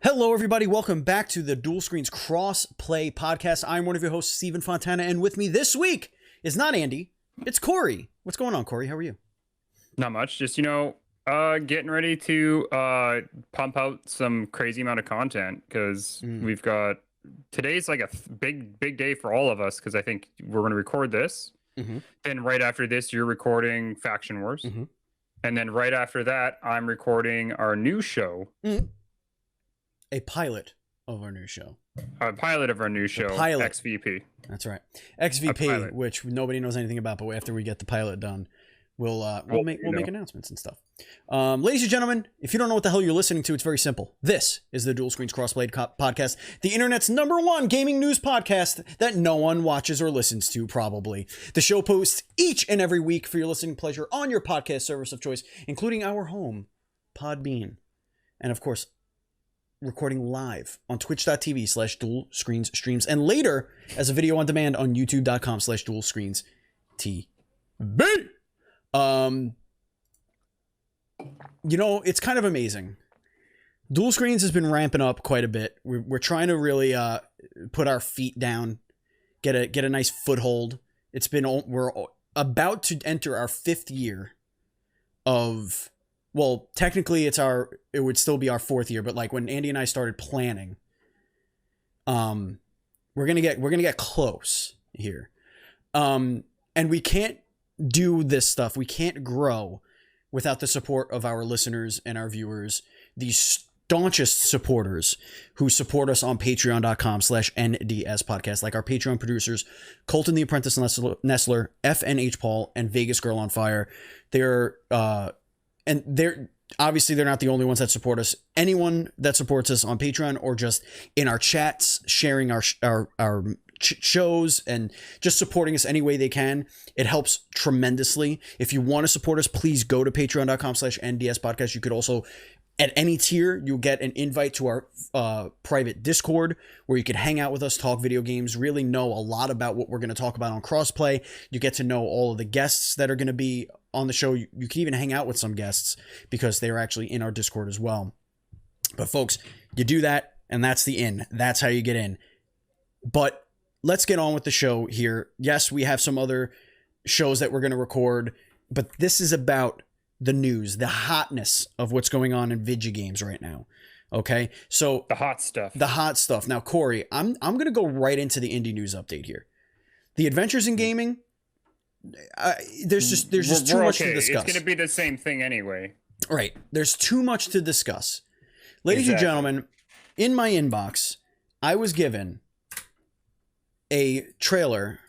Hello, everybody. Welcome back to the Dual Screens Cross Play Podcast. I'm one of your hosts, Steven Fontana, and with me this week is not Andy, it's Kory. What's going on, Kory? How are you? Not much. Just, getting ready to pump out some crazy amount of content because we've got today's like a big day for all of us because I think we're going to record this. Then right after this, you're recording Faction Wars. And then right after that, I'm recording our new show. A pilot of our new show. A pilot of our new show, XVP. That's right. XVP, which nobody knows anything about, but after we get the pilot done, we'll make announcements and stuff. Ladies and gentlemen, if you don't know what the hell you're listening to, it's very simple. This is the Dual Screens Crossplay Podcast, the internet's #1 gaming news podcast that no one watches or listens to, probably. The show posts each and every week for your listening pleasure on your podcast service of choice, including our home, Podbean. And of course, recording live on twitch.tv/dual screens streams, and later as a video on demand on youtube.com/dual screens TV. It's kind of amazing. Dual Screens has been ramping up quite a bit. We're trying to really put our feet down, get a nice foothold. We're about to enter our 5th year of, well, technically it would still be our 4th year, but like when Andy and I started planning, we're gonna get close here. And we can't do this stuff. We can't grow without the support of our listeners and our viewers, these staunchest supporters who support us on patreon.com/NDS podcast, like our Patreon producers, Colton the Apprentice Nestler, FNH Paul, and Vegas Girl on Fire. They're obviously they're not the only ones that support us. Anyone that supports us on Patreon or just in our chats, sharing our shows and just supporting us any way they can, it helps tremendously. If you want to support us, please go to patreon.com/NDS podcast. You could also, at any tier, you'll get an invite to our private Discord where you can hang out with us, talk video games, really know a lot about what we're going to talk about on Crossplay. You get to know all of the guests that are going to be on the show. You can even hang out with some guests because they're actually in our Discord as well. But folks, you do that and that's the in. That's how you get in. But let's get on with the show here. Yes, we have some other shows that we're going to record, but this is about the news, the hotness of what's going on in video games right now. Okay, so the hot stuff. Now, Kory, I'm going to go right into the indie news update here. The adventures in gaming, there's just too much to discuss. It's going to be the same thing anyway. Right. There's too much to discuss. Ladies and gentlemen, in my inbox, I was given a trailer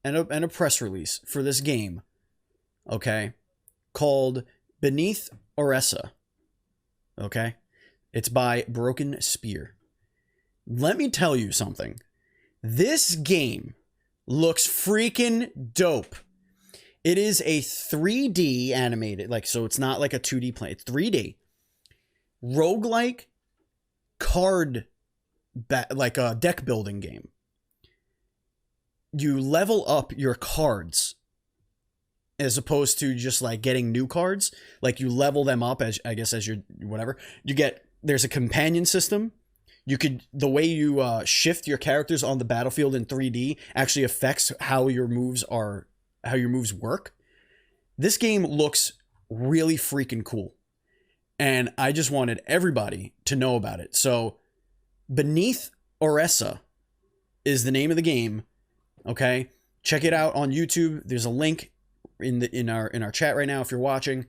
and a press release for this game, okay, called Beneath Oresa. Okay? It's by Broken Spear. Let me tell you something. This game looks freaking dope. It is a 3D animated, so it's not like a 2D play. It's 3D. Roguelike card, like a deck building game. You level up your cards as opposed to just like getting new cards. Like you level them up as your whatever. There's a companion system. The way you shift your characters on the battlefield in 3D actually affects how your moves work. This game looks really freaking cool. And I just wanted everybody to know about it. So Beneath Oresa is the name of the game. Okay, check it out on YouTube. There's a link in our chat right now if you're watching.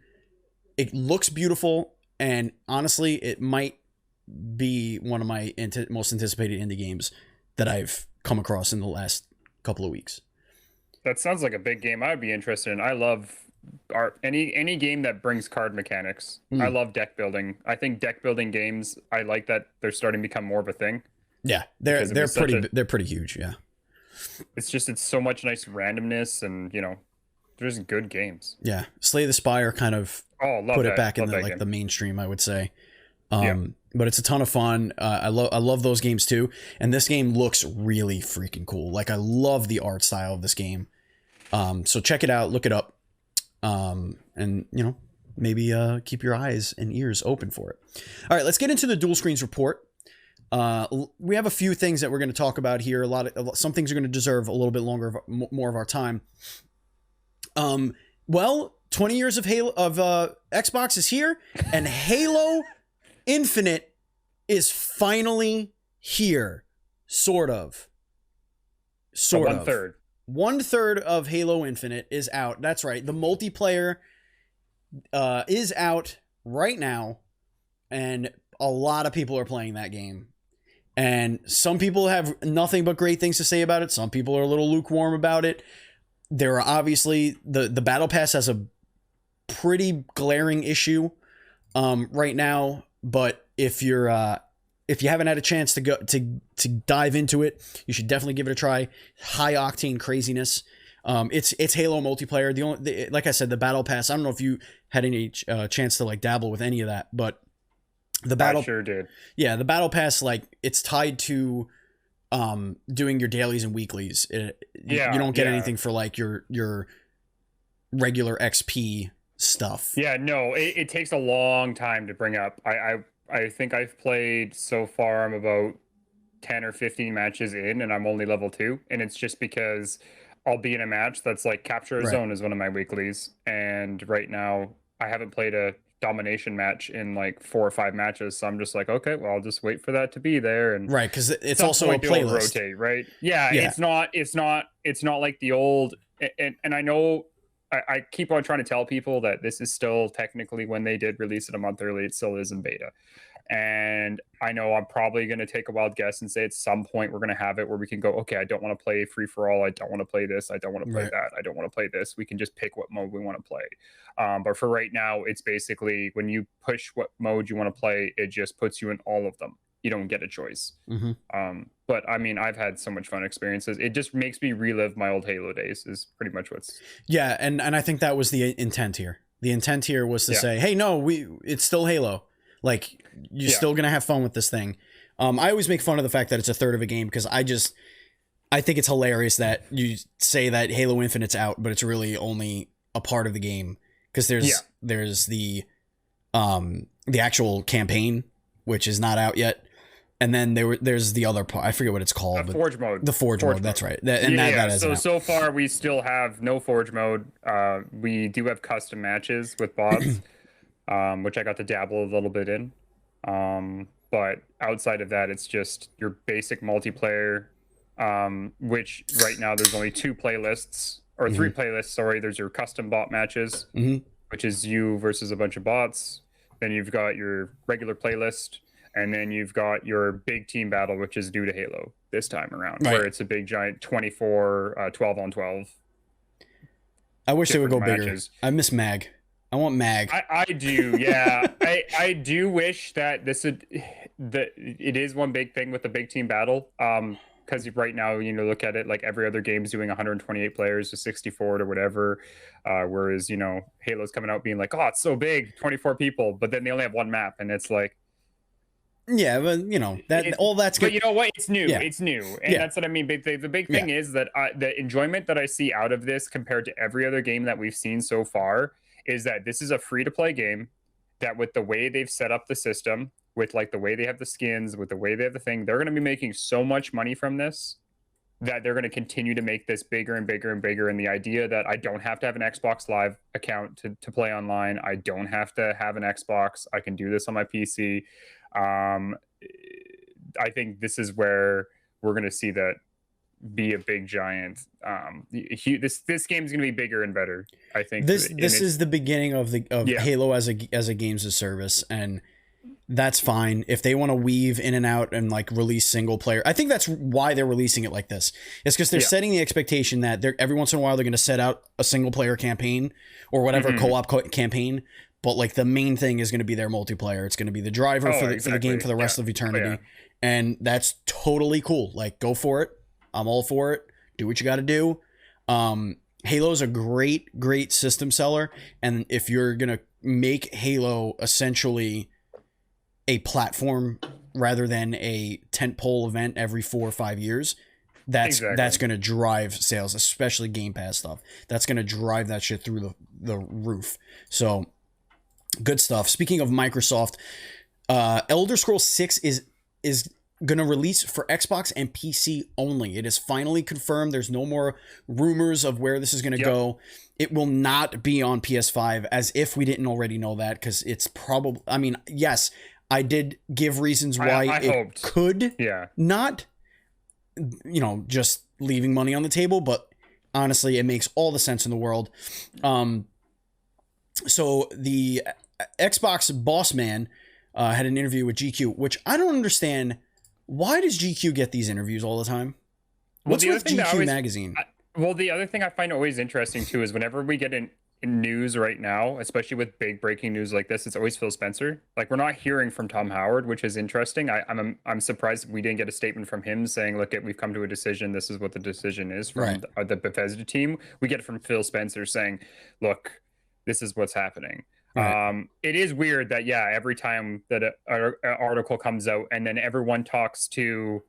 It looks beautiful, and honestly, it might be one of my most anticipated indie games that I've come across in the last couple of weeks. That sounds like a big game I'd be interested in. I love any game that brings card mechanics. I love deck building. I think deck building games, I like that they're starting to become more of a thing. Yeah, they're pretty huge. Yeah. It's so much nice randomness, and there's good games. Yeah, Slay the Spire kind of put it back in the mainstream, I would say. But it's a ton of fun. I love those games too, and this game looks really freaking cool. Like I love the art style of this game. So check it out, look it up, and maybe keep your eyes and ears open for it. All right, let's get into the Dual Screens report. We have a few things that we're going to talk about here. Some things are going to deserve a little bit more of our time. Well, 20 years of Xbox is here, and Halo Infinite is finally here. Sort of. One third of Halo Infinite is out. That's right. The multiplayer is out right now, and a lot of people are playing that game. And some people have nothing but great things to say about it. Some people are a little lukewarm about it. There are obviously the Battle Pass has a pretty glaring issue right now. But if you haven't had a chance to go to dive into it, you should definitely give it a try. High octane craziness. It's Halo multiplayer. Like I said, the Battle Pass. I don't know if you had any chance to like dabble with any of that, but I sure did. Yeah, the Battle Pass, like, it's tied to doing your dailies and weeklies. You don't get anything for like your regular XP stuff. Yeah, no, it takes a long time to bring up. I think I've played so far. I'm about 10 or 15 matches in, and I'm only level 2, and it's just because I'll be in a match that's like Capture a Zone is one of my weeklies, and right now I haven't played a domination match in like 4 or 5 matches, so I'm just like, okay, well, I'll just wait for that to be there. And right, because it's also a playlist. Rotate, right? Yeah, it's not like the old. And I know I keep on trying to tell people that this is still technically, when they did release it a month early, it still is in beta. And I know I'm probably going to take a wild guess and say at some point we're going to have it where we can go, okay, I don't want to play free for all. I don't want to play this. I don't want to play that. I don't want to play this. We can just pick what mode we want to play. But for right now, it's basically when you push what mode you want to play, it just puts you in all of them. You don't get a choice. But I mean, I've had so much fun experiences. It just makes me relive my old Halo days is pretty much what's. Yeah. And I think that was the intent here. The intent here was to say, hey, no, it's still Halo. Like, you're still going to have fun with this thing. I always make fun of the fact that it's a third of a game, because I think it's hilarious that you say that Halo Infinite's out, but it's really only a part of the game, because there's the actual campaign, which is not out yet. And then there's the other part. I forget what it's called. Forge mode. The Forge mode. That's right. That is so far we still have no Forge mode. We do have custom matches with bots, which I got to dabble a little bit in. But outside of that, it's just your basic multiplayer, which right now there's only 2 playlists or 3 playlists. Sorry, there's your custom bot matches, which is you versus a bunch of bots. Then you've got your regular playlist. And then you've got your big team battle, which is due to Halo this time around, where it's a big giant 24, 12 on 12. I wish they would go bigger. I miss Mag. I want Mag. I do, yeah. I do wish that it is one big thing with the big team battle. Because right now, look at it, like every other game's doing 128 players to 64 or whatever. Whereas, Halo's coming out being like, oh, it's so big, 24 people. But then they only have one map, and it's like, yeah, but all that's good. But you know what? It's new. Yeah. It's new, and that's what I mean. But the big thing is that the enjoyment that I see out of this compared to every other game that we've seen so far is that this is a free-to-play game that, with the way they've set up the system, with like the way they have the skins, with the way they have the thing, they're going to be making so much money from this that they're going to continue to make this bigger and bigger and bigger. And the idea that I don't have to have an Xbox Live account to play online, I don't have to have an Xbox, I can do this on my PC. I think this is where we're going to see that be a big giant. This game is going to be bigger and better. I think this is the beginning of Halo as a games of service, and that's fine if they want to weave in and out and like release single player. I think that's why they're releasing it like this. It's because they're setting the expectation that they're every once in a while they're going to set out a single player campaign or whatever co-op campaign. But like the main thing is going to be their multiplayer. It's going to be the driver for the game for the rest of eternity. And that's totally cool. Like, go for it. I'm all for it. Do what you got to do. Halo's a great, great system seller. And if you're going to make Halo essentially a platform rather than a tentpole event every 4 or 5 years, that's going to drive sales, especially Game Pass stuff. That's going to drive that shit through the roof. So good stuff. Speaking of Microsoft, Elder Scrolls 6 is gonna release for Xbox and PC only. It is finally confirmed. There's no more rumors of where this is gonna go. It will not be on PS5, as if we didn't already know that, because it's probably, I mean, yes, I did give reasons why I it hoped. could not, you know, just leaving money on the table, but honestly, it makes all the sense in the world. So the Xbox boss man had an interview with GQ, which I don't understand. Why does GQ get these interviews all the time? What's with GQ magazine? Well, the other thing I find always interesting too is whenever we get in news right now, especially with big breaking news like this, it's always Phil Spencer. Like, we're not hearing from Tom Howard, which is interesting. I'm surprised we didn't get a statement from him saying, "Look, we've come to a decision. This is what the decision is from the Bethesda team." We get it from Phil Spencer saying, "Look, this is what's happening." Right. It is weird that every time that an article comes out and then everyone talks to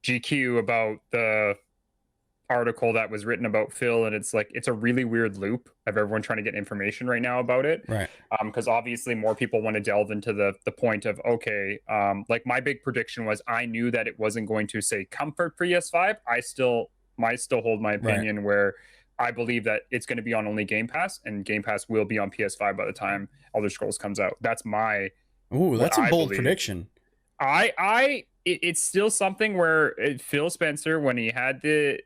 GQ about the article that was written about Phil, and it's like it's a really weird loop of everyone trying to get information right now about it, right? Because obviously more people want to delve into the point of, okay, like my big prediction was I knew that it wasn't going to say comfort for PS5. I still hold my opinion where I believe that it's going to be on only Game Pass, and Game Pass will be on PS5 by the time Elder Scrolls comes out. That's my that's a bold prediction. It's still something where Phil Spencer, when we had the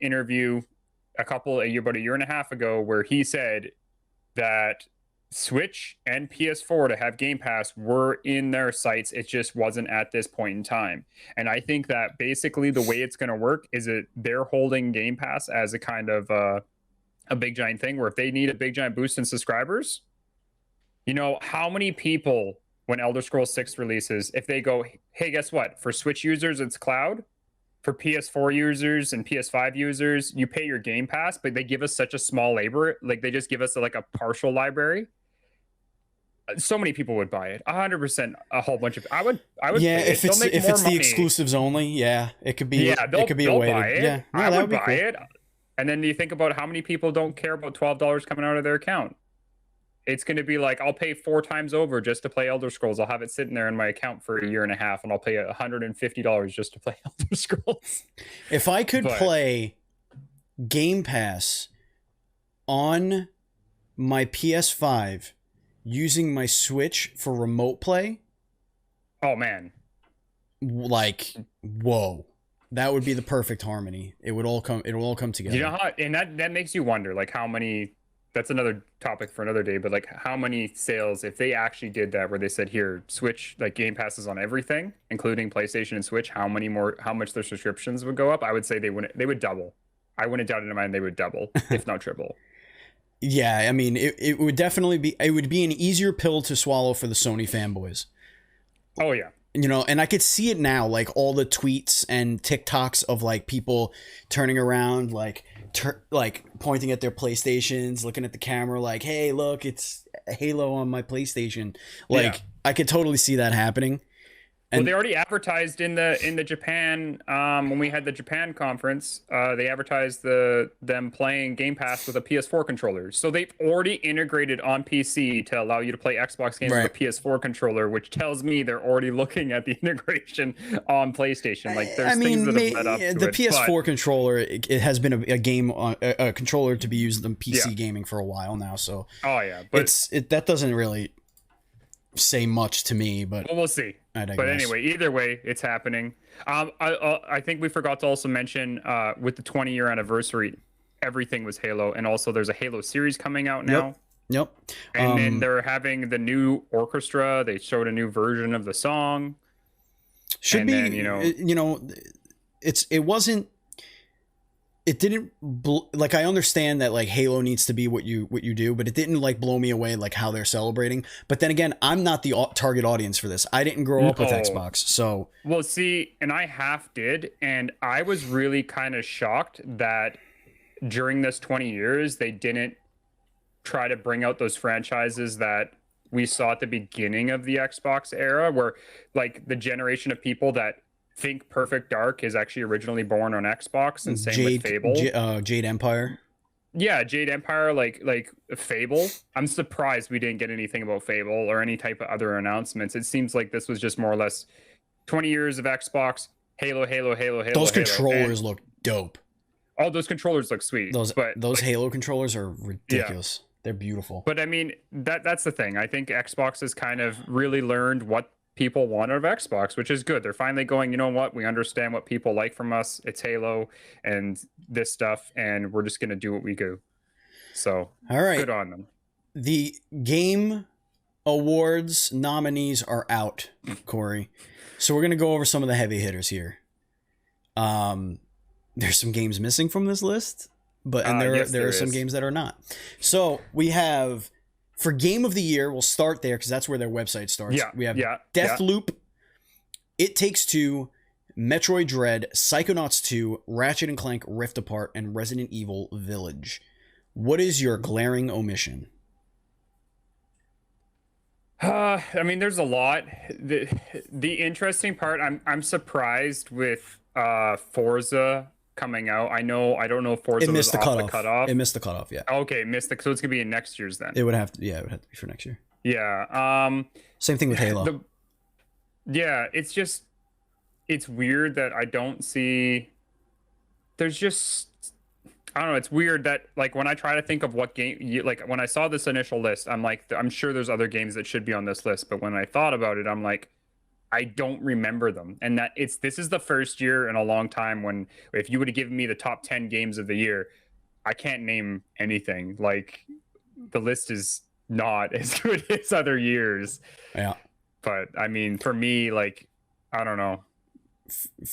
interview about a year and a half ago, where he said that Switch and PS4 to have Game Pass were in their sights, it just wasn't at this point in time. And I think that basically the way it's going to work is that they're holding Game Pass as a kind of a big giant thing, where if they need a big giant boost in subscribers, you know, how many people, when Elder Scrolls 6 releases, if they go, hey, guess what? For Switch users, it's cloud. For PS4 users and PS5 users, you pay your Game Pass, but they give us such a small labor. Like, they just give us a partial library. So many people would buy it. 100%, a whole bunch of. I would. If it's the exclusives only, it could be. It could be a way to. I would buy it. And then you think about how many people don't care about $12 coming out of their account. It's going to be like, I'll pay 4 times over just to play Elder Scrolls. I'll have it sitting there in my account for a year and a half, and I'll pay $150 just to play Elder Scrolls. If I could play Game Pass on my PS5 using my Switch for remote play, oh man, like, whoa, that would be the perfect harmony. It would all come together. You know how, and that makes you wonder, like, how many. That's another topic for another day, but like, how many sales, if they actually did that, where they said, here, Switch, like, Game Pass is on everything, including PlayStation and Switch, how much their subscriptions would go up? I would say they would double. I wouldn't doubt in mind they would double, if not triple. Yeah, I mean, it would definitely be, it would be an easier pill to swallow for the Sony fanboys. Oh yeah. You know, and I could see it now, like all the tweets and TikToks of like people turning around, like pointing at their PlayStations, looking at the camera, like, "Hey, look, it's Halo on my PlayStation." Like, I could totally see that happening. And they already advertised in the Japan when we had the Japan conference. They advertised them playing Game Pass with a PS4 controller. So they've already integrated on PC to allow you to play Xbox games with a PS4 controller, which tells me they're already looking at the integration on PlayStation. Like, there's things that have led up to the it, PS4 controller, it has been a controller to be used in PC gaming for a while now. So that doesn't really say much to me, but we'll see. But anyway, either way, it's happening. I think we forgot to also mention with the 20-year anniversary, everything was Halo, and also there's a Halo series coming out now. Yep. And then they're having the new orchestra. They showed a new version of the song. It didn't like, I understand that like Halo needs to be what you do, but it didn't like blow me away like how they're celebrating. But then again, I'm not the target audience for this. I didn't grow up with Xbox, so well, see, and I half did, and I was really kind of shocked that during this 20 years they didn't try to bring out those franchises that we saw at the beginning of the Xbox era, where like the generation of people that think Perfect Dark is actually originally born on Xbox, and same with Fable. Jade Empire. yeah, Jade Empire, like Fable. I'm surprised we didn't get anything about Fable or any type of other announcements. It seems like this was just more or less 20 years of Xbox, Halo, Halo, Halo, Halo, Those Halo, and controllers look dope. all those controllers look sweet. But Those like, Halo controllers are yeah, ridiculous. They're beautiful. but I mean that's the thing. I think Xbox has kind of really learned what people want out of Xbox, which is good. They're finally going, you know what? We understand what people like from us. It's Halo and this stuff, and we're just gonna do what we do. So All right. good on them. The Game Awards nominees are out, Kory. So we're gonna go over some of the heavy hitters here. There's some games missing from this list, but there are some games that are not. So we have, for Game of the Year, we'll start there because that's where their website starts. Yeah, we have yeah, Deathloop, It Takes Two, Metroid Dread, Psychonauts 2, Ratchet and Clank Rift Apart, and Resident Evil Village. What is your glaring omission? I mean, there's a lot. The interesting part, I'm surprised with Forza coming out. I don't know if Forza was off the cutoff. It missed the cutoff, yeah. Okay, missed the, so it's gonna be in next year's then. It would have to be for next year. Yeah. Same thing with Halo. It's weird that I don't see. There's just, I don't know. It's weird that, like, when I try to think of what game, like when I saw this initial list, I'm like, I'm sure there's other games that should be on this list, but when I thought about it, I'm like, I don't remember them. And this is the first year in a long time when, if you would have given me the top 10 games of the year, I can't name anything. Like, the list is not as good as other years. Yeah. But I mean, for me, like, I don't know.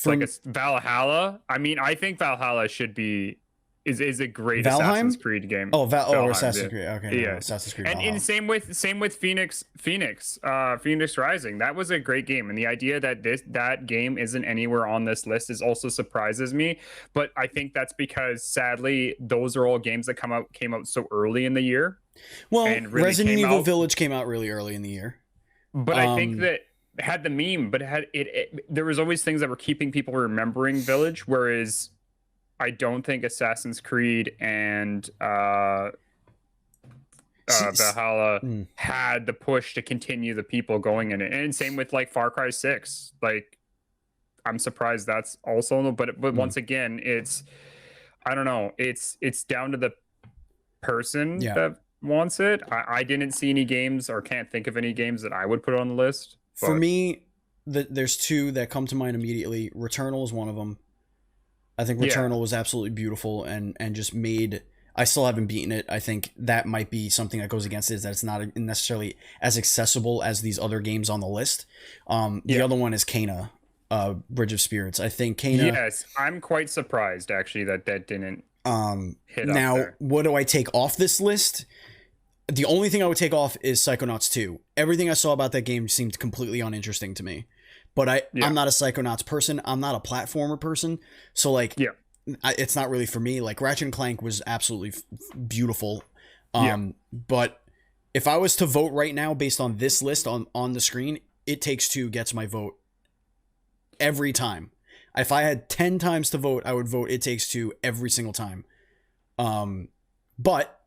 Like, it's Valhalla. I mean, I think Valhalla should be is a great Valheim? Assassin's Creed game. Valheim, Assassin's Creed. Okay, yeah, Assassin's Creed. And same with Phoenix Rising. That was a great game, and the idea that that game isn't anywhere on this list is also surprises me. But I think that's because, sadly, those are all games that came out so early in the year. Well, really, Resident Evil Village came out really early in the year. But I think that had the meme, but there was always things that were keeping people remembering Village, whereas I don't think Assassin's Creed and Valhalla had the push to continue the people going in it. And same with, like, Far Cry 6. Like, I'm surprised that's also, but once again, it's, I don't know, it's down to the person that wants it. I didn't see any games, or can't think of any games that I would put on the list. For me, there's two that come to mind immediately. Returnal is one of them. I think Returnal was absolutely beautiful and just made. I still haven't beaten it. I think that might be something that goes against it, is that it's not necessarily as accessible as these other games on the list. The other one is Kena, Bridge of Spirits. I think Kena. Yes, I'm quite surprised actually that didn't hit now, up there. What do I take off this list? The only thing I would take off is Psychonauts 2. Everything I saw about that game seemed completely uninteresting to me. But I'm not a Psychonauts person. I'm not a platformer person. So, like, it's not really for me. Like, Ratchet and Clank was absolutely beautiful. But if I was to vote right now based on this list on the screen, It Takes Two gets my vote every time. If I had 10 times to vote, I would vote It Takes Two every single time. But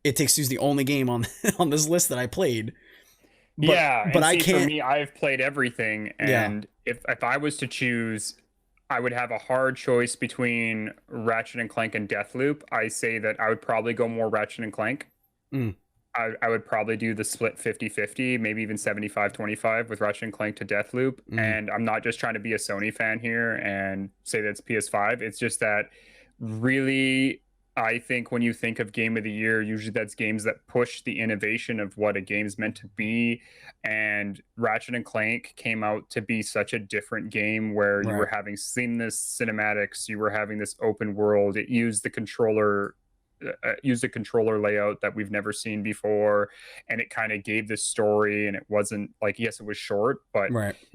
It Takes Two is the only game on this list that I played. But I can't. For me, I've played everything, and if I was to choose, I would have a hard choice between Ratchet and Clank and Deathloop. I say that I would probably go more Ratchet and Clank. I would probably do the split 50-50, maybe even 75-25 with Ratchet and Clank to Deathloop. And I'm not just trying to be a Sony fan here and say that it's PS5. It's just that, really, I think when you think of Game of the Year, usually that's games that push the innovation of what a game's meant to be. And Ratchet and Clank came out to be such a different game, where you were having seamless cinematics, you were having this open world. It used the controller layout that we've never seen before, and it kind of gave this story. And it wasn't like, yes, it was short, but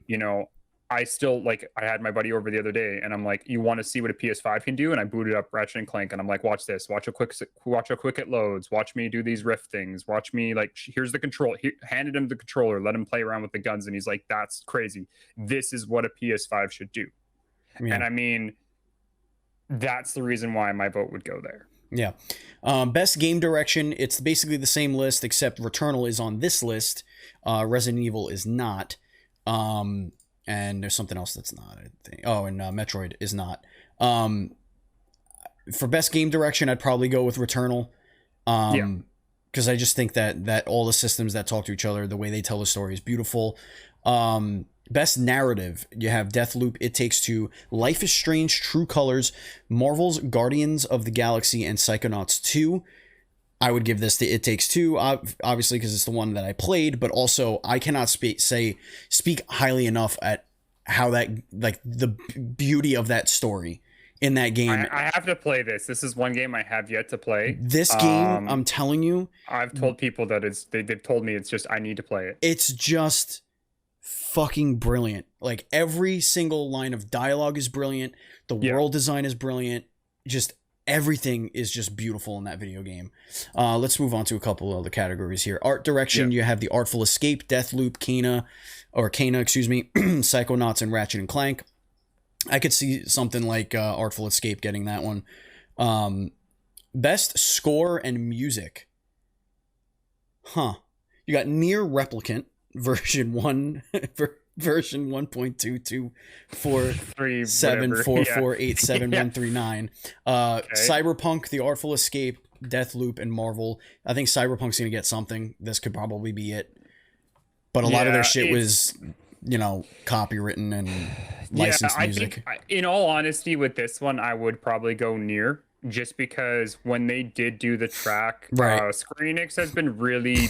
you know, I still, like, I had my buddy over the other day, and I'm like, you want to see what a PS5 can do? And I booted up Ratchet and Clank, and I'm like, watch this, watch how quick it loads, watch me do these rift things, watch me, like, here's the control. Handed him the controller, let him play around with the guns, and he's like, that's crazy. This is what a PS5 should do. And I mean, that's the reason why my vote would go there. Yeah. Best game direction, it's basically the same list, except Returnal is on this list. Resident Evil is not. And there's something else that's not, I think. Oh, and Metroid is not. For best game direction, I'd probably go with Returnal. Because I just think that all the systems that talk to each other, the way they tell the story is beautiful. Best narrative, you have Deathloop, It Takes Two, Life is Strange, True Colors, Marvel's Guardians of the Galaxy, and Psychonauts 2. I would give this to It Takes Two, obviously because it's the one that I played, but also I cannot speak highly enough at how that, like, the beauty of that story in that game. I have to play this. This is one game I have yet to play. This game, I'm telling you, I've told people that they've told me it's just I need to play it. It's just fucking brilliant. Like, every single line of dialogue is brilliant. The world design is brilliant. Just everything is just beautiful in that video game. Let's move on to a couple of the categories here. Art direction, you have The Artful Escape, Deathloop, Kena, Psychonauts, and Ratchet and Clank. I could see something like Artful Escape getting that one. Best score and music. You got Near Replicant, version 1.2243744871139. Cyberpunk, The Artful Escape, Deathloop, and Marvel. I think Cyberpunk's gonna get something. This could probably be it. But a lot of their shit was, copywritten and licensed music. I think, in all honesty, with this one, I would probably go Near, just because when they did do the track, Square Enix has been really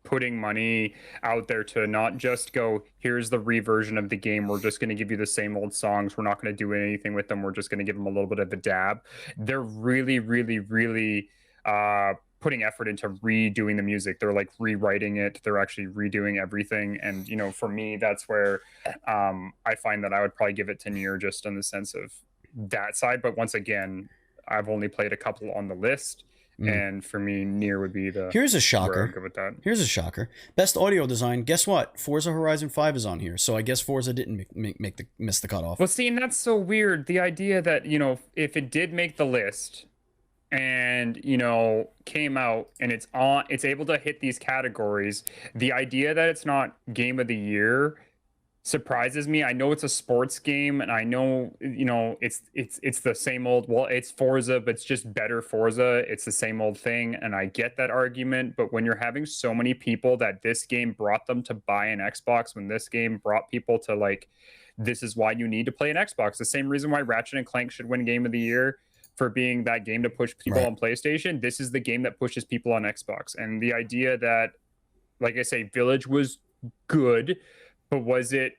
putting money out there to not just go, here's the reversion of the game, we're just going to give you the same old songs, we're not going to do anything with them, we're just going to give them a little bit of a dab. They're really putting effort into redoing the music. They're like rewriting it, they're actually redoing everything. And for me, that's where I find that I would probably give it to Nier, just in the sense of that side. But once again, I've only played a couple on the list. And for me, Nier would be the... Here's a shocker. Here's a shocker. Best audio design. Guess what? Forza Horizon 5 is on here. So I guess Forza didn't miss the cutoff. Well, see, and that's so weird. The idea that, if it did make the list and, came out and it's able to hit these categories, the idea that it's not Game of the Year surprises me. I know it's a sports game, and I know it's the same old, well, it's Forza, but it's just better Forza, it's the same old thing, and I get that argument. But when you're having so many people that this game brought them to buy an Xbox, when this game brought people to, like, this is why you need to play an Xbox, the same reason why Ratchet and Clank should win Game of the Year for being that game to push people on PlayStation, this is the game that pushes people on Xbox. And the idea that, like I say, Village was good, but was it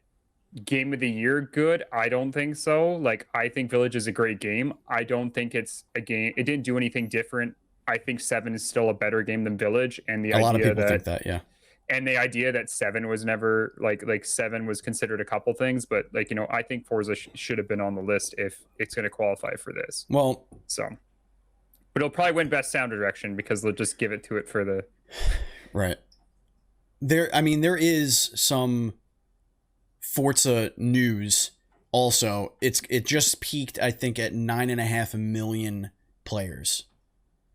Game of the Year good? I don't think so. Like, I think Village is a great game. I don't think it's a game, it didn't do anything different. I think 7 is still a better game than Village. And the idea lot of people think that, yeah. And the idea that 7 was never like 7 was considered a couple things, but I think Forza should have been on the list if it's going to qualify for this. Well, but it'll probably win best sound direction because they'll just give it to it for the right. There is some Forza news also. It just peaked, I think, at 9.5 million players,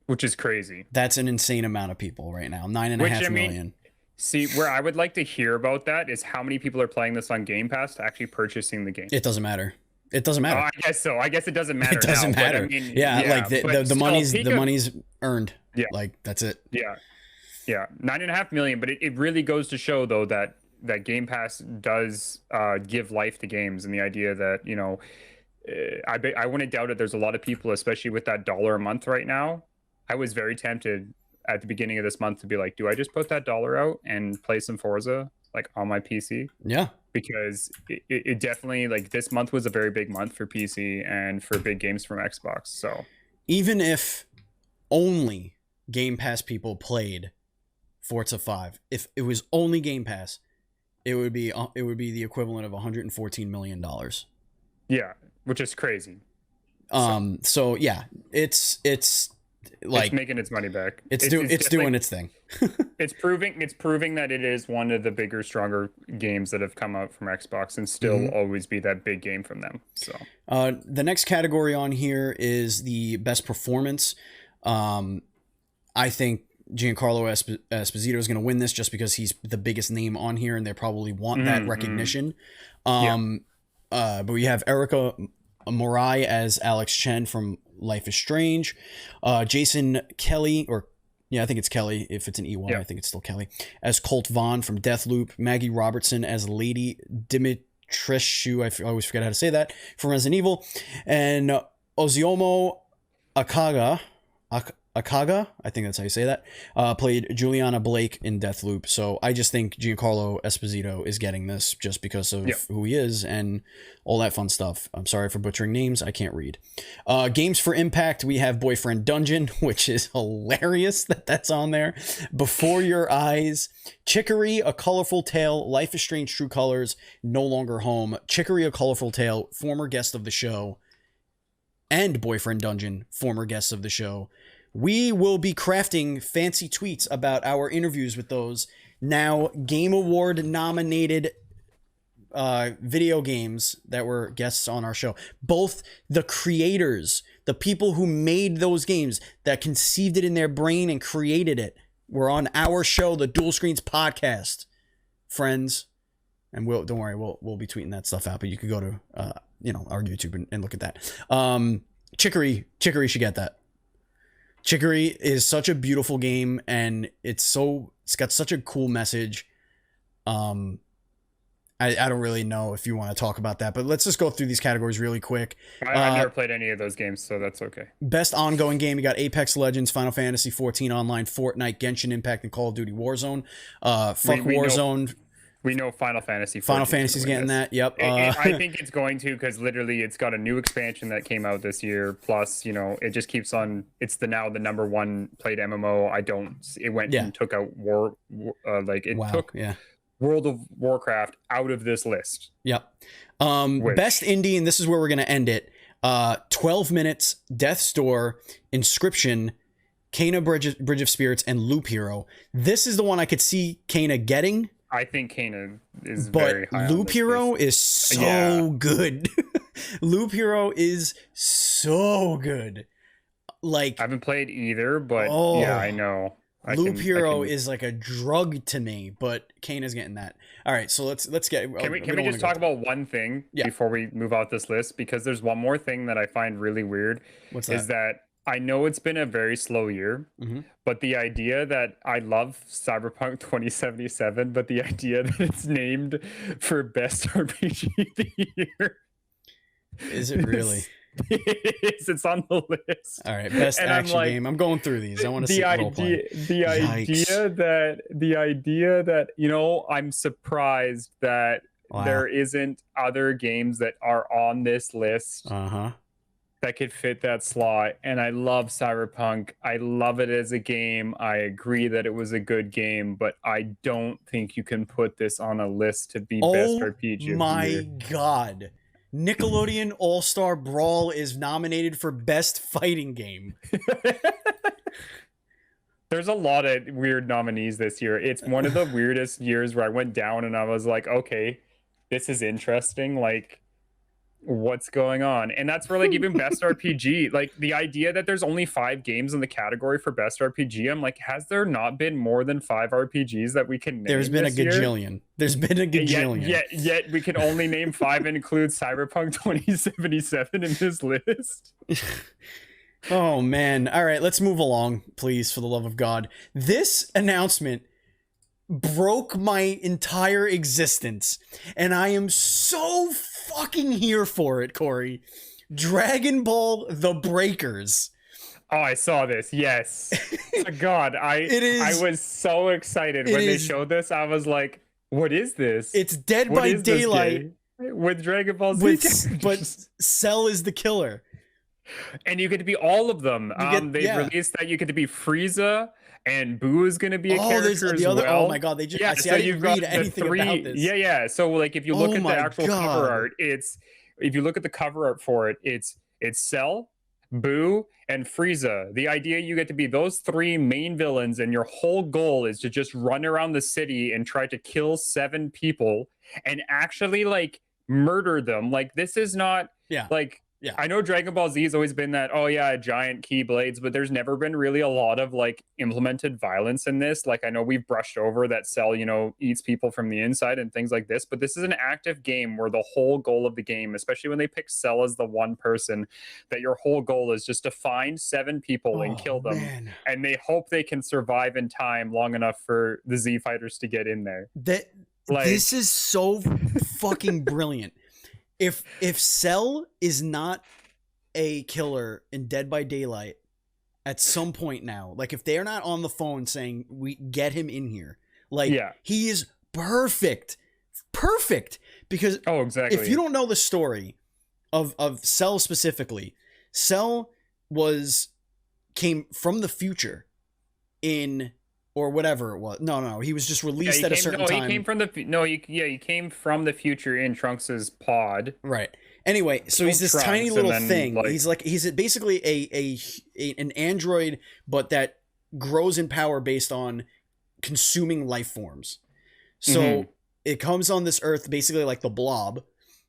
which is crazy. That's an insane amount of people right now. 9.5 million. See, where I would like to hear about that is how many people are playing this on Game Pass to actually purchasing the game. It doesn't matter. It doesn't matter. I guess so. I guess it doesn't matter. It doesn't matter. Like the money's earned. Yeah. Like, that's it. Yeah. 9.5 million. But it really goes to show, though, that Game Pass does give life to games, and the idea that, I wouldn't doubt it. There's a lot of people, especially with that $1 a month right now. I was very tempted at the beginning of this month to be like, do I just put that $1 out and play some Forza, like, on my PC? Yeah. Because it definitely, like, this month was a very big month for PC and for big games from Xbox. So even if only Game Pass people played Forza 5, if it was only Game Pass, it would be the equivalent of $114 million. Yeah, which is crazy. So yeah, it's like, it's making its money back. It's doing its thing. It's proving that it is one of the bigger, stronger games that have come out from Xbox, and still always be that big game from them. So the next category on here is the best performance. I think Giancarlo Esposito is going to win this just because he's the biggest name on here, and they probably want that recognition. But we have Erica Morai as Alex Chen from Life is Strange, Jason Kelly, I think it's Kelly. If it's an EY, I think it's still Kelly, as Colt Vaughn from Deathloop, Maggie Robertson as Lady Dimitrescu, I always forget how to say that, from Resident Evil, and Oziomo Akaga, I think that's how you say that, played Juliana Blake in Deathloop. So I just think Giancarlo Esposito is getting this just because of who he is and all that fun stuff. I'm sorry for butchering names. I can't read. Games for Impact, we have Boyfriend Dungeon, which is hilarious that that's on there. Before Your Eyes, Chicory, A Colorful Tale, Life is Strange True Colors, No Longer Home. Chicory, A Colorful Tale, former guest of the show, and Boyfriend Dungeon, former guests of the show. We will be crafting fancy tweets about our interviews with those now Game Award nominated video games that were guests on our show. Both the creators, the people who made those games, that conceived it in their brain and created it, were on our show, the Dual Screens Podcast, friends. And don't worry, we'll be tweeting that stuff out. But you could go to our YouTube and look at that. Chicory should get that. Chicory is such a beautiful game, and it's got such a cool message. I don't really know if you want to talk about that, but let's just go through these categories really quick. I've never played any of those games, so that's okay. Best ongoing game, you got Apex Legends, Final Fantasy 14 Online, Fortnite, Genshin Impact, and Call of Duty Warzone. Warzone. We know Final Fantasy. Final Fantasy's getting that. Yep. I think it's going to, because literally it's got a new expansion that came out this year. Plus, it just keeps on. It's now the number one played MMO. It went and took out took World of Warcraft out of this list. Yep. Best indie, and this is where we're gonna end it. 12 Minutes, Death's Door, Inscription, Kena Bridge of Spirits, and Loop Hero. This is the one I could see Kena getting. I think Kena is very high. But Loop Hero is so good. Loop Hero is so good. Like, I haven't played either, but I know. Loop Hero is like a drug to me, but Kena's getting that. All right, so let's get. Can we just talk about one thing before we move out this list? Because there's one more thing that I find really weird. What's that? Is that I know it's been a very slow year, but the idea that I love Cyberpunk 2077, but the idea that it's named for best RPG of the year. Is it really? It's on the list. All right, best action game. I'm going through these. I want to see the idea that I'm surprised that there isn't other games that are on this list. That could fit that slot. And I love Cyberpunk. I love it as a game. I agree that it was a good game, but I don't think you can put this on a list to be best RPG. Oh my God. Nickelodeon All-Star Brawl is nominated for best fighting game. There's a lot of weird nominees this year. It's one of the weirdest years where I went down and I was like, okay, this is interesting. Like, what's going on? And that's where, like, even best RPG, like the idea that there's only 5 games in the category for best RPG, I'm like, has there not been more than 5 RPGs that we can name? There's been a gajillion year? There's been a gajillion. Yet we can only name 5 and include Cyberpunk 2077 in this list. Oh man. All right, let's move along, please, for the love of God. This announcement broke my entire existence, and I am so fucking here for it, Kory. Dragon Ball The Breakers. Oh, I saw this. Yes. God, I was so excited when they showed this. I was like, what is this? It's Dead by Daylight with Dragon Ball Z. But Cell is the killer. And you get to be all of them. They released that you get to be Frieza, and Boo is going to be a character as well. Oh my God, they just I didn't read anything about this. Yeah. So like, if you look at the actual cover art, if you look at the cover art for it, it's Cell, Boo, and Frieza. The idea you get to be those 3 main villains, and your whole goal is to just run around the city and try to kill 7 people and actually like murder them. Like, this is not like Yeah. I know Dragon Ball Z has always been that, oh yeah, giant keyblades, but there's never been really a lot of like implemented violence in this. Like I know we've brushed over that Cell, eats people from the inside and things like this, but this is an active game where the whole goal of the game, especially when they pick Cell as the one person, that your whole goal is just to find 7 people and kill them. Man. And they hope they can survive in time long enough for the Z fighters to get in there. This is so fucking brilliant. If Cell is not a killer in Dead by Daylight at some point now, like if they're not on the phone saying we get him in here, like he is perfect, because exactly. If you don't know the story of Cell specifically, Cell came from the future or whatever it was. No, he was just released at a certain time. He came from he came from the future in Trunks's pod. Right. Anyway, so he's this tiny little thing. He's basically an android, but that grows in power based on consuming life forms. So it comes on this Earth basically like the Blob,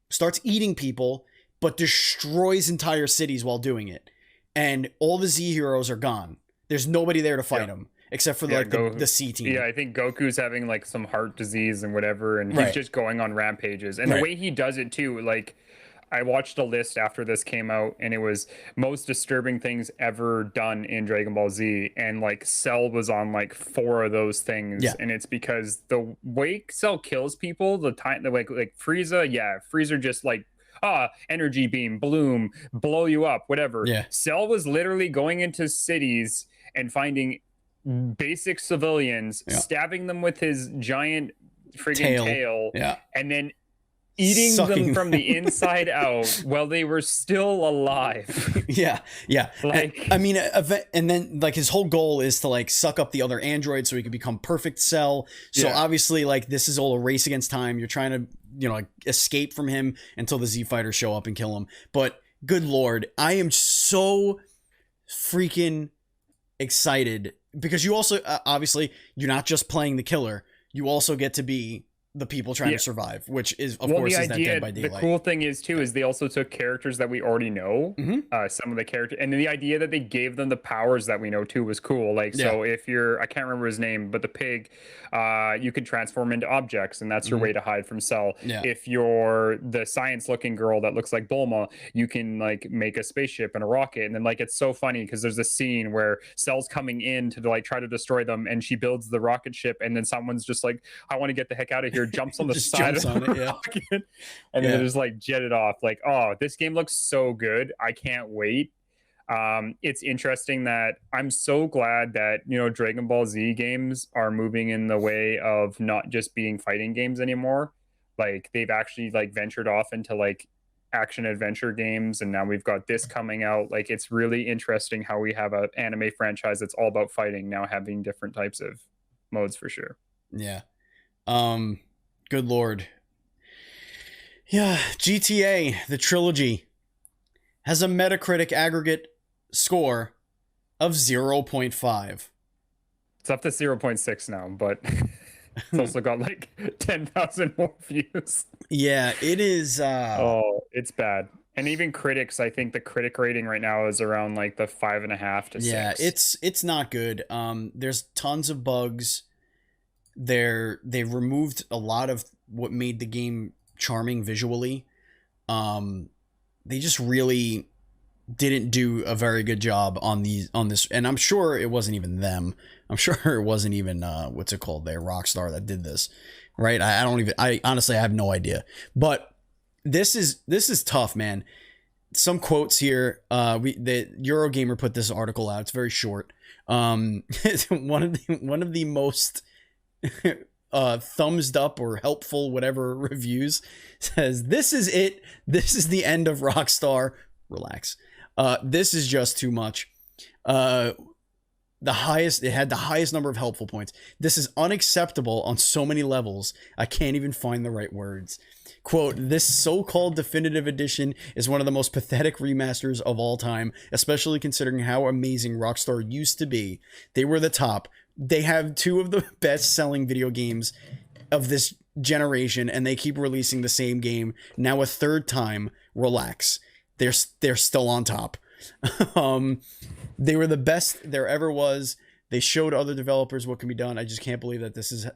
starts eating people, but destroys entire cities while doing it. And all the Z heroes are gone. There's nobody there to fight him. Except for the C team. Yeah, I think Goku's having like some heart disease and whatever, and he's just going on rampages. And the way he does it too, like I watched a list after this came out, and it was most disturbing things ever done in Dragon Ball Z, and like Cell was on like 4 of those things. And it's because the way Cell kills people, like Frieza just like energy beam, bloom, blow you up, whatever. Cell was literally going into cities and finding basic civilians, stabbing them with his giant friggin' tail, and then eating them from the inside out while they were still alive. Like, I mean, and then like his whole goal is to like suck up the other androids so he could become perfect Cell. So obviously, like this is all a race against time. You're trying to like escape from him until the Z fighters show up and kill him. But good lord, I am so freaking excited. Because you also, obviously, you're not just playing the killer. You also get to be the people trying to survive, which is, of course, is that Dead by Daylight. The cool thing is, too, is they also took characters that we already know, some of the characters. And the idea that they gave them the powers that we know, too, was cool. Like, so if I can't remember his name, but the pig, you can transform into objects, and that's your way to hide from Cell. If you're the science-looking girl that looks like Bulma, you can, like, make a spaceship and a rocket. And then, like, it's so funny because there's a scene where Cell's coming in to, like, try to destroy them, and she builds the rocket ship, and then someone's just like, I want to get the heck out of here. Jumps on the side of the rocket, and then just like jet it off. Like, oh, this game looks so good. I can't wait. It's interesting that I'm so glad that Dragon Ball Z games are moving in the way of not just being fighting games anymore. Like they've actually like ventured off into like action adventure games, and now we've got this coming out. Like it's really interesting how we have an anime franchise that's all about fighting now having different types of modes for sure. Good lord. GTA, the trilogy, has a Metacritic aggregate score of 0.5. It's up to 0.6 now, but it's also got like 10,000 more views. Yeah, it is. It's bad. And even critics, I think the critic rating right now is around like the 5.5 to 6. Yeah, it's not good. There's tons of bugs. They've removed a lot of what made the game charming visually. They just really didn't do a very good job on this, and I'm sure it wasn't even them. I'm sure it wasn't even what's it called there, Rockstar, that did this, right? I honestly have no idea. But this is tough, man. Some quotes here. The Eurogamer put this article out. It's very short. One of the most thumbs up or helpful whatever reviews says, "This is it. This is the end of Rockstar. Relax. This is just too much." It had the highest number of helpful points. "This is unacceptable on so many levels. I can't even find the right words." Quote, "This so-called definitive edition is one of the most pathetic remasters of all time, especially considering how amazing Rockstar used to be. They were the top. They have 2 of the best-selling video games of this generation, and they keep releasing the same game now a 3rd time. Relax. they're still on top. They were the best there ever was. They showed other developers what can be done. I just can't believe that this is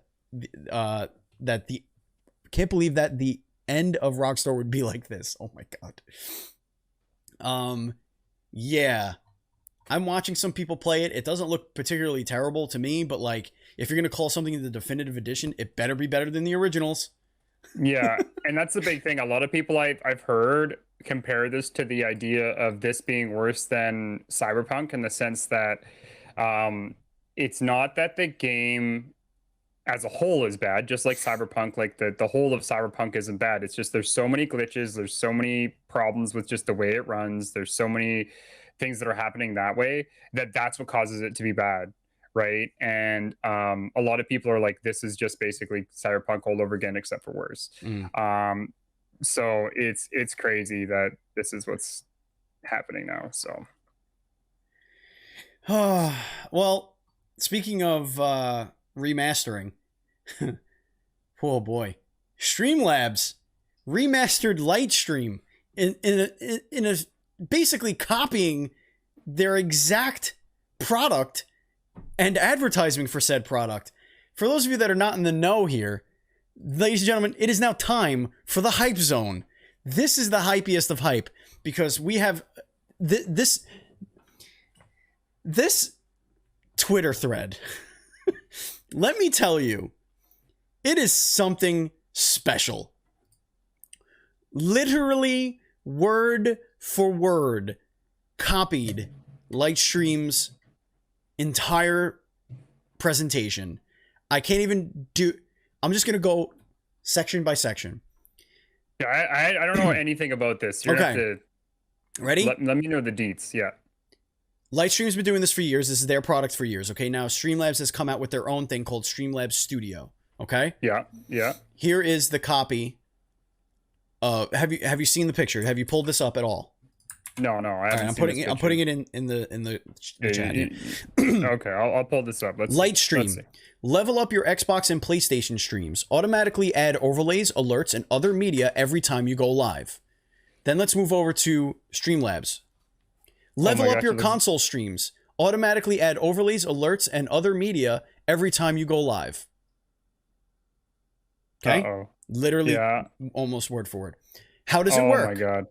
can't believe that the end of Rockstar would be like this. Oh my god. Yeah. I'm watching some people play it. It doesn't look particularly terrible to me, but like if you're gonna call something the definitive edition, it better be better than the originals. Yeah, and that's the big thing. A lot of people I've heard compare this to the idea of this being worse than Cyberpunk in the sense that it's not that the game as a whole is bad, just like Cyberpunk, like the whole of Cyberpunk isn't bad. It's just there's so many glitches, there's so many problems with just the way it runs, there's so many things that are happening that way that's what causes it to be bad, right? And a lot of people are like, this is just basically Cyberpunk all over again except for worse. So it's crazy that this is what's happening now. So well, speaking of remastering, oh boy, Streamlabs remastered Lightstream in a basically copying their exact product and advertising for said product. For those of you that are not in the know here, ladies and gentlemen, it is now time for the hype zone. This is the hypiest of hype because we have this Twitter thread. Let me tell you, it is something special. Literally, word for word, copied Lightstream's entire presentation. I can't even do... I'm just going to go section by section. Yeah, I don't know anything about this. You're okay. Ready? Let me know the deets. Yeah. Lightstream's been doing this for years. This is their product for years. Okay. Now Streamlabs has come out with their own thing called Streamlabs Studio. Okay. Yeah. Yeah. Here is the copy. Have you seen the picture? Have you pulled this up at all? No, I haven't. Right, I'm putting it in the chat. Okay, I'll pull this up. Lightstream. Level up your Xbox and PlayStation streams. Automatically add overlays, alerts, and other media every time you go live. Then let's move over to Streamlabs. Level up your console streams. Automatically add overlays, alerts, and other media every time you go live. Okay? Uh-oh. Literally, almost word for word. How does it work? Oh my god.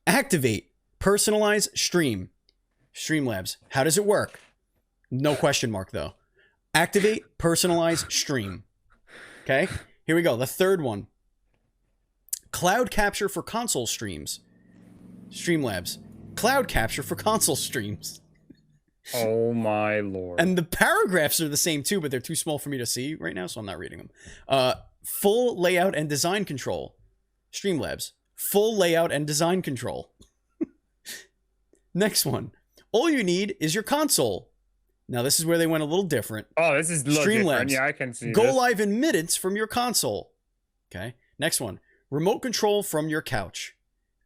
Activate, personalize, stream. Streamlabs. How does it work? No question mark though. Activate, personalize, stream. Okay, here we go. The third one. Cloud capture for console streams. Streamlabs. Cloud capture for console streams. Oh my lord. And the paragraphs are the same too, but they're too small for me to see right now, so I'm not reading them. Full layout and design control. Streamlabs. Full layout and design control. Next one. All you need is your console. Now this is where they went a little different. Oh, this is Streamlabs. Yeah, I can see. Go live in minutes from your console. Okay. Next one. Remote control from your couch.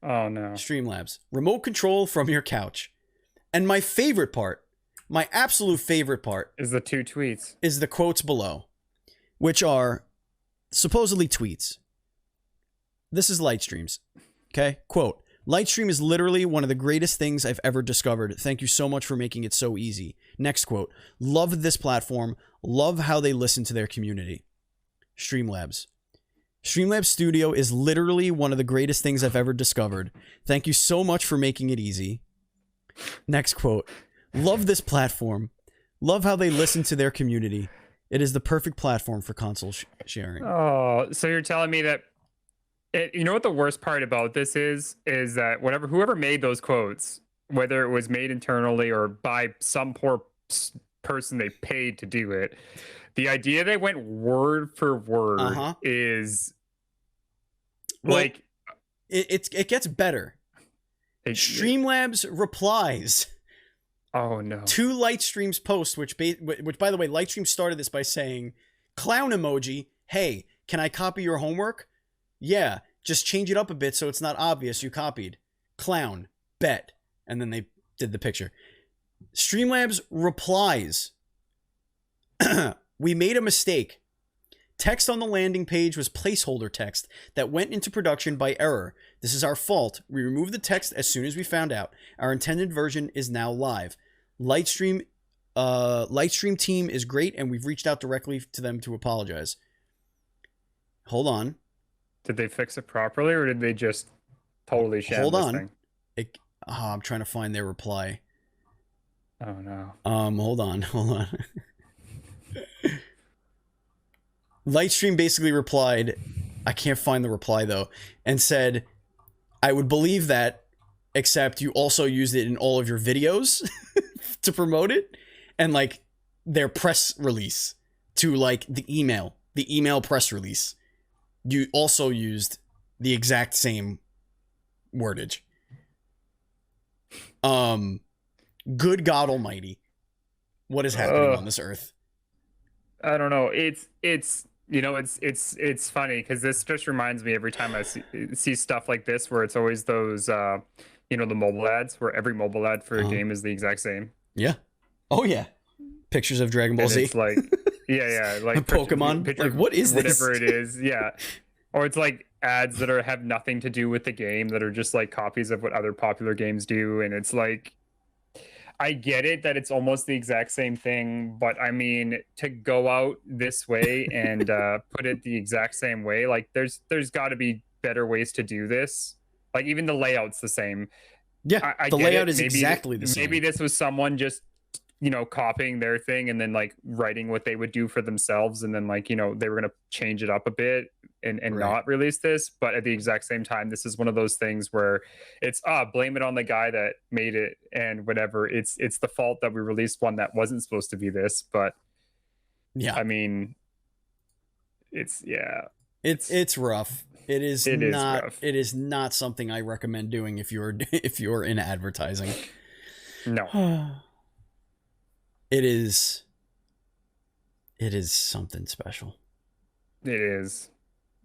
Oh no. Streamlabs. Remote control from your couch. And my favorite part, my absolute favorite part, is the two tweets. Is the quotes below, which are supposedly tweets. This is Lightstream's. Okay? Quote, Lightstream is literally one of the greatest things I've ever discovered. Thank you so much for making it so easy. Next quote, love this platform. Love how they listen to their community. Streamlabs. Streamlabs Studio is literally one of the greatest things I've ever discovered. Thank you so much for making it easy. Next quote, love this platform. Love how they listen to their community. It is the perfect platform for console sharing. Oh, so you're telling me that you know what the worst part about this is that whoever made those quotes, whether it was made internally or by some poor person they paid to do it, the idea they went word for word is like it gets better. Streamlabs replies. Oh no. To Lightstream's post, which by the way, Lightstream started this by saying, clown emoji, hey, can I copy your homework? Yeah, just change it up a bit so it's not obvious you copied. Clown, bet. And then they did the picture. Streamlabs replies, we made a mistake. Text on the landing page was placeholder text that went into production by error. This is our fault. We removed the text as soon as we found out. Our intended version is now live. Lightstream team is great, and we've reached out directly to them to apologize. Hold on. Did they fix it properly, or did they just totally sham Hold this on. thing? I'm trying to find their reply. Oh no. Hold on. Lightstream basically replied, I can't find the reply though, and said, I would believe that, except you also used it in all of your videos to promote it, and like their press release to like the email press release. You also used the exact same wordage. Good God Almighty, what is happening on this earth? I don't know. It's you know, it's funny because this just reminds me every time I see stuff like this where it's always those you know, the mobile ads where every mobile ad for a game is the exact same. Yeah. Oh yeah. Pictures of Dragonball Z. It's like yeah, like Pokemon. Like what is this? Whatever it is, yeah. Or it's like ads that have nothing to do with the game that are just like copies of what other popular games do, and it's like, I get it that it's almost the exact same thing, but I mean, to go out this way and put it the exact same way, like there's got to be better ways to do this. Like even the layout's the same. Yeah, the layout is exactly the same. Maybe this was someone just, you know, copying their thing and then like writing what they would do for themselves, and then like, you know, they were gonna change it up a bit and right. Not release this. But at the exact same time, this is one of those things where it's blame it on the guy that made it and whatever. It's the fault that we released one that wasn't supposed to be this. But yeah, I mean, it's rough. It is not something I recommend doing if you're in advertising. No. It is something special. It is.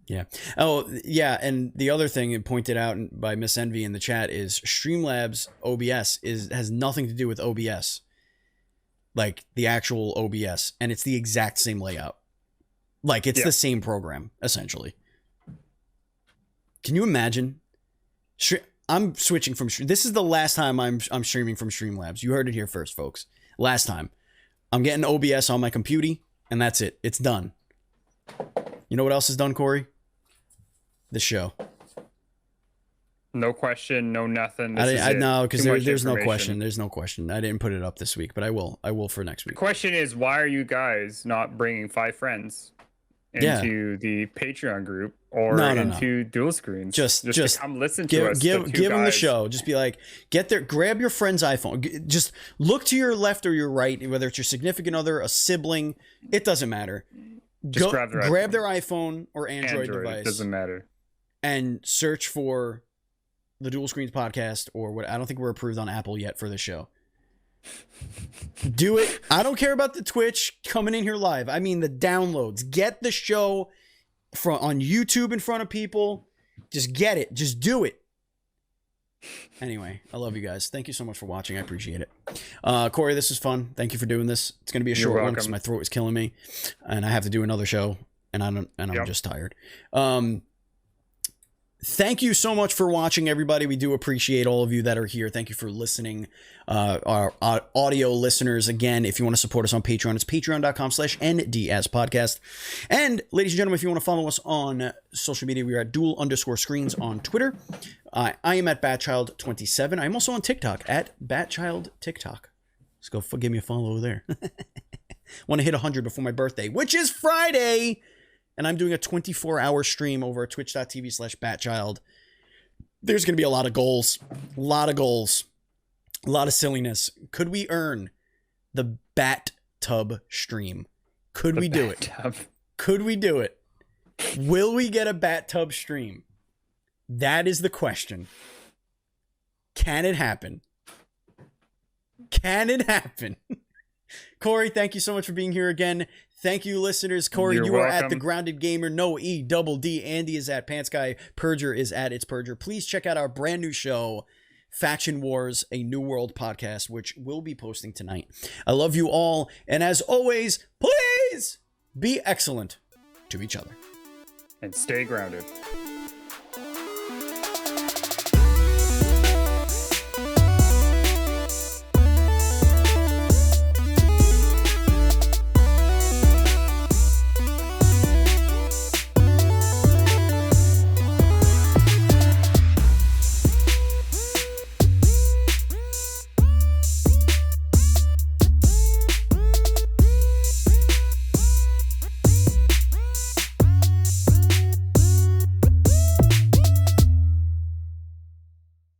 Yeah. Oh, yeah. And the other thing pointed out by Miss Envy in the chat is Streamlabs OBS has nothing to do with OBS, like the actual OBS, and it's the exact same layout. Like it's the same program essentially. Can you imagine? I'm switching from. This is the last time I'm streaming from Streamlabs. You heard it here first, folks. Last time. I'm getting OBS on my computer, and that's it. It's done. You know what else is done, Kory? The show. No question, no nothing. I know, because there's no question. There's no question. I didn't put it up this week, but I will. I will for next week. The question is, why are you guys not bringing 5 friends into the Patreon group or into Dual Screens? Just come listen to us. Give them the show. Just be like, grab your friend's iPhone. Just look to your left or your right, whether it's your significant other, a sibling, it doesn't matter. Just grab their iPhone or Android device. It doesn't matter. And search for the Dual Screens podcast or what. I don't think we're approved on Apple yet for the show. Do it. I don't care about the Twitch coming in here live. I mean the downloads. Get the show on YouTube in front of people. Just get it. Just do it. Anyway, I love you guys. Thank you so much for watching. I appreciate it. Kory, this was fun. Thank you for doing this. It's going to be a short one because my throat is killing me, and I have to do another show, and I'm just tired. Thank you so much for watching, everybody. We do appreciate all of you that are here. Thank you for listening. Our audio listeners, again, if you want to support us on Patreon, it's patreon.com/NDS podcast. And ladies and gentlemen, if you want to follow us on social media, we are at dual_screens on Twitter. I am at Batchild27. I'm also on TikTok at BatchildTikTok. Just go give me a follow there. Want to hit 100 before my birthday, which is Friday. And I'm doing a 24-hour stream over at twitch.tv/Batchild. There's going to be a lot of goals. A lot of silliness. Could we earn the Bat Tub stream? Could we do it? Could we do it? Will we get a Bat Tub stream? That is the question. Can it happen? Can it happen? Kory, thank you so much for being here again. Thank you, listeners. Kory, you are at The Grounded Gamer. No E-double-D. Andy is at Pants Guy. Purger is at It's Purger. Please check out our brand new show, Faction Wars, a New World podcast, which we'll be posting tonight. I love you all. And as always, please be excellent to each other. And stay grounded.